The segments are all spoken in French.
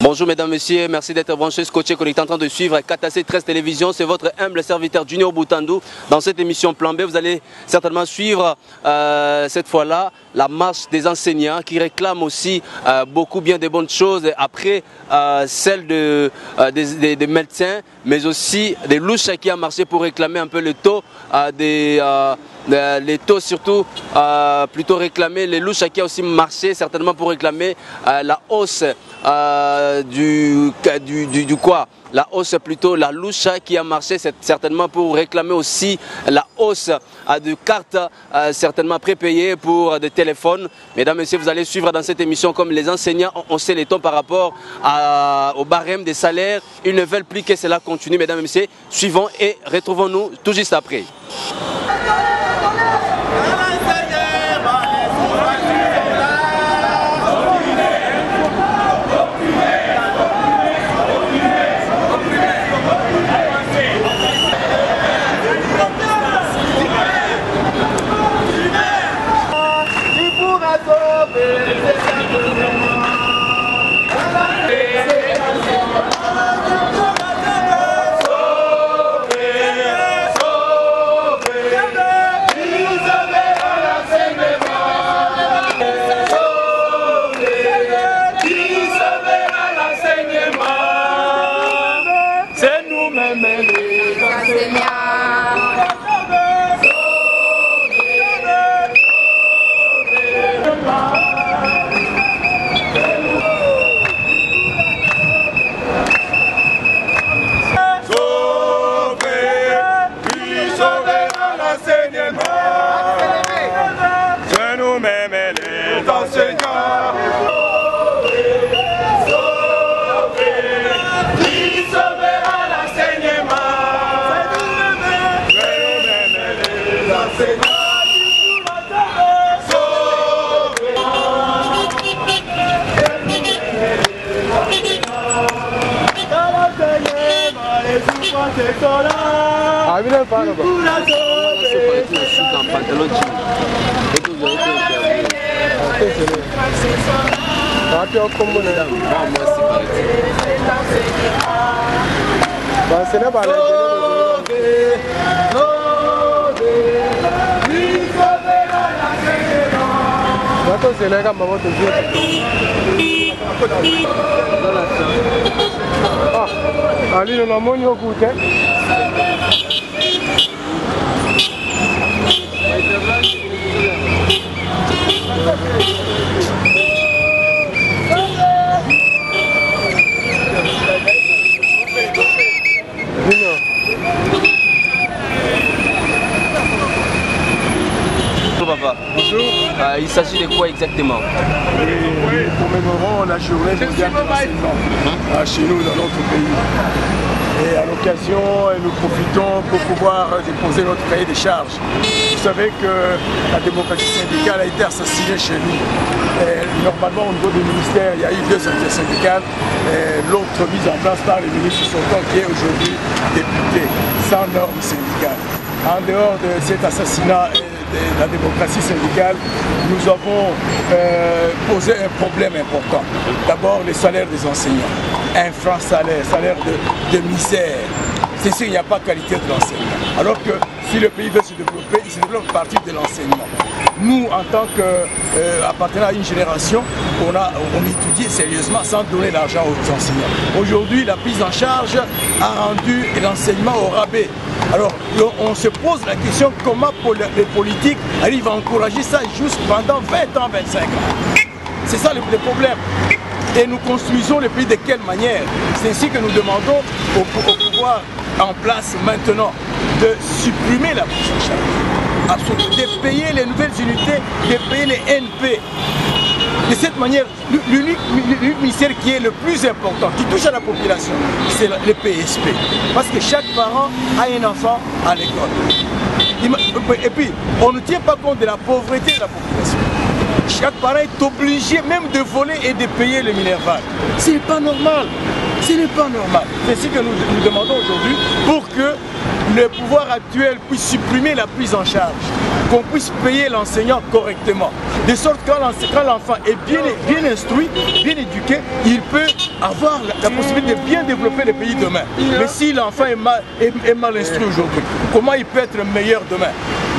Bonjour mesdames, messieurs, merci d'être branchés, scotchés, connectés en train de suivre KTC 13 Télévision. C'est votre humble serviteur Junior Boutandou. Dans cette émission Plan B, vous allez certainement suivre cette fois-là la marche des enseignants qui réclament aussi beaucoup bien de bonnes choses après celle des médecins, mais aussi des louches qui ont marché pour réclamer un peu le taux les taux surtout plutôt réclamer les louches qui ont aussi marché certainement pour réclamer la hausse la hausse plutôt, la louche qui a marché certainement pour réclamer aussi la hausse de cartes certainement prépayées pour des téléphones. Mesdames et messieurs, vous allez suivre dans cette émission comme les enseignants ont haussé les tons par rapport au barème des salaires. Ils ne veulent plus que cela continue. Mesdames et messieurs, suivons et retrouvons-nous tout juste après. Il s'agit de quoi exactement? Nous commémorons la journée mondiale de l'enseignement chez nous dans notre pays. Et à l'occasion, nous profitons pour pouvoir déposer notre cahier des charges. Vous savez que la démocratie syndicale a été assassinée chez nous. Et normalement, au niveau du ministère, il y a eu 2 intersyndicales. L'autre mise en place par le ministre sortant qui est aujourd'hui député, sans normes syndicales. En dehors de cet assassinat de la démocratie syndicale, nous avons posé un problème important. D'abord, les salaires des enseignants. Un franc salaire, salaire de misère. C'est sûr, il n'y a pas de qualité de l'enseignement. Alors que si le pays veut se développer, il se développe à partir de l'enseignement. Nous, en tant qu'appartenant à une génération, on étudie sérieusement sans donner l'argent aux enseignants. Aujourd'hui, la prise en charge a rendu l'enseignement au rabais. Alors, on se pose la question comment les politiques arrivent à encourager ça juste pendant 20 ans, 25 ans. C'est ça le problème. Et nous construisons le pays de quelle manière? C'est ainsi que nous demandons au pouvoir en place maintenant de supprimer la prise en charge, absolument, de payer les nouvelles unités, de payer les NP. De cette manière, l'unique ministère qui est le plus important, qui touche à la population, c'est le PSP. Parce que chaque parent a un enfant à l'école. Et puis, on ne tient pas compte de la pauvreté de la population. Chaque parent est obligé même de voler et de payer le Minerval. Ce n'est pas normal. Ce n'est pas normal. C'est ce que nous demandons aujourd'hui pour que le pouvoir actuel puisse supprimer la prise en charge, qu'on puisse payer l'enseignant correctement. De sorte que quand l'enfant est bien instruit, bien éduqué, il peut avoir la possibilité de bien développer le pays demain. Mais si l'enfant est mal instruit aujourd'hui, comment il peut être meilleur demain?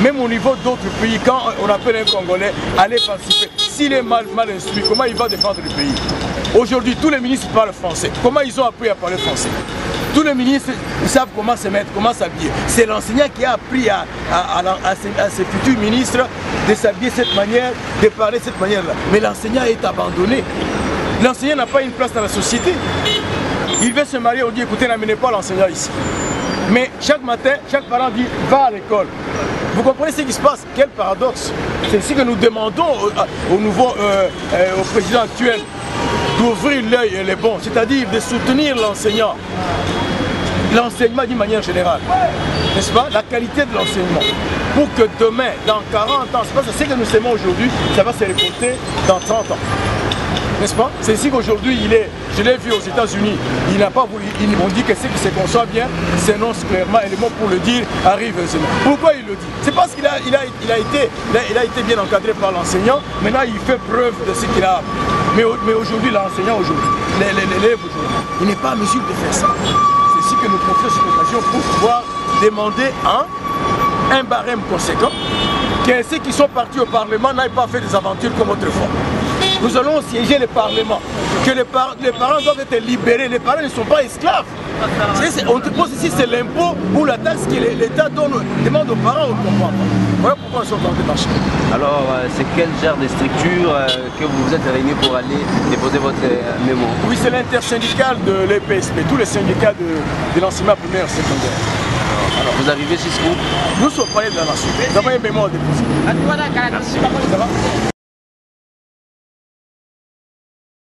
Même au niveau d'autres pays, quand on appelle un Congolais, aller participer, s'il est mal instruit, comment il va défendre le pays? Aujourd'hui, tous les ministres parlent français. Comment ils ont appris à parler français? Tous les ministres savent comment se mettre, comment s'habiller. C'est l'enseignant qui a appris à ses futurs ministres de s'habiller de cette manière, de parler de cette manière-là. Mais l'enseignant est abandonné. L'enseignant n'a pas une place dans la société. Il veut se marier, on dit écoutez, n'amenez pas l'enseignant ici. Mais chaque matin, chaque parent dit va à l'école. Vous comprenez ce qui se passe? Quel paradoxe! C'est ce que nous demandons au président actuel, d'ouvrir l'œil et les bons, c'est-à-dire de soutenir l'enseignant, l'enseignement d'une manière générale, n'est-ce pas? La qualité de l'enseignement, pour que demain, dans 40 ans, c'est pas ce que nous aimons aujourd'hui, ça va se récolter dans 30 ans. N'est-ce pas? C'est ici qu'aujourd'hui je l'ai vu aux États-Unis, il n'a pas voulu, ils m'ont dit que ce qui se conçoit bien, s'énonce clairement et le mot pour le dire arrive aisément. Pourquoi il le dit? C'est parce qu'il a été bien encadré par l'enseignant, maintenant il fait preuve de ce qu'il a appris. Mais aujourd'hui, l'enseignant l'élève aujourd'hui, il n'est pas en mesure de faire ça. C'est ici que nous profitons de cette occasion pour pouvoir demander un barème conséquent, que ceux qui sont partis au Parlement n'aillent pas fait des aventures comme autrefois. Nous allons siéger le Parlement, que les parents doivent être libérés, les parents ne sont pas esclaves. On te pose ici, c'est l'impôt ou la taxe que l'État demande aux parents, on ne comprend pas. Voilà pourquoi ils sont en train de marcher. Alors, c'est quel genre de structure que vous vous êtes réunis pour aller déposer votre mémoire? Oui, c'est l'intersyndical de l'EPSP, tous les syndicats de l'enseignement primaire et secondaire. Alors, vous arrivez jusqu'où? Nous sommes pas de la nation. Nous avons un mémoire déposé. Merci. Ça va?